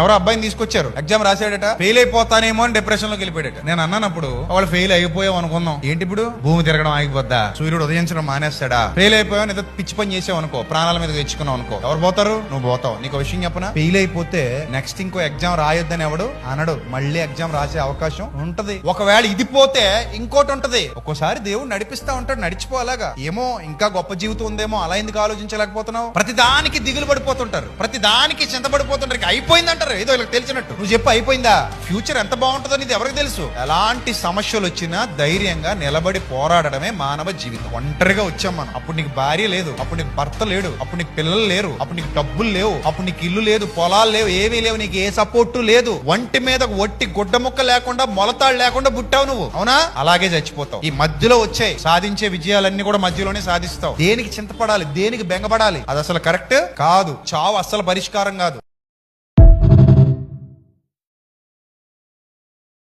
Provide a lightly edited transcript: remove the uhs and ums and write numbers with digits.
ఎవరో అబ్బాయిని తీసుకొచ్చారు, ఎగ్జామ్ రాశాడట, ఫెయిల్ అయిపోతానేమో అని డిప్రెషన్ లోకి వెళ్ళిపోయాడట. నేను అన్నప్పుడు వాళ్ళు ఫెయిల్ అయిపోయావు అనుకుందాం, ఏంటి ఇప్పుడు భూమి తిరగడం ఆగిపోద్దా, సూర్యుడు ఉదయించడం మానేస్తాడా, ఫెయిల్ అయిపోయావు ఏదో పిచ్చి పని చేసావు అనుకో, ప్రాణాల మీద తెచ్చుకున్నావు అనుకో, ఎవరు పోతారు? నువ్వు పోతావు. నీకు విషయం చెప్పనా, ఫెయిల్ అయిపోతే నెక్స్ట్ ఇంకో ఎగ్జామ్ రాయొద్దని ఎవడు అనడు, మళ్ళీ ఎగ్జామ్ రాసే అవకాశం ఉంటది. ఒకవేళ ఇది పోతే ఇంకోటి ఉంటది. ఒక్కోసారి దేవుడు నడిపిస్తా ఉంటాడు, నడిచిపోలాగా. ఏమో ఇంకా గొప్ప జీవితం ఉందేమో, అలా ఎందుకు ఆలోచించలేకపోతున్నావు? ప్రతి దానికి దిగులు పడిపోతుంటారు, ప్రతి దానికి చింతపడిపోతుంటారు. అయిపోయిందంటారు ఏదో ఇలా తెలిసినట్టు. నువ్వు చెప్పు అయిపోయిందా? ఫ్యూచర్ ఎంత బాగుంటుందో ఇది ఎవరికి తెలుసు? ఎలాంటి సమస్యలు వచ్చినా ధైర్యంగా నిలబడి పోరాడడమే మానవ జీవితం. ఒంటరిగా వచ్చాం మనం. అప్పుడు నీకు భార్య లేదు, అప్పుడు నీకు భర్త లేడు, అప్పుడు నీకు పిల్లలు లేరు, అప్పుడు నీకు డబ్బులు లేవు, అప్పుడు నీకు ఇల్లు లేదు, పొలాలు లేవు, ఏమీ లేవు, నీకు ఏ సపోర్టు లేదు. ఒంటి మీద ఒట్టి గుడ్డ ముక్క లేకుండా మొలతాడు లేకుండా పుట్టావు నువ్వు, అవునా? అలాగే చచ్చిపోతావు. ఈ మధ్యలో వచ్చాయి సాధించే విజయాలన్నీ కూడా మధ్యలోనే సాధిస్తావు. దేనికి చింతపడాలి, దేనికి బెంగపడాలి? అది అసలు కరెక్ట్ కాదు. చావు అస్సలు పరిష్కారం కాదు.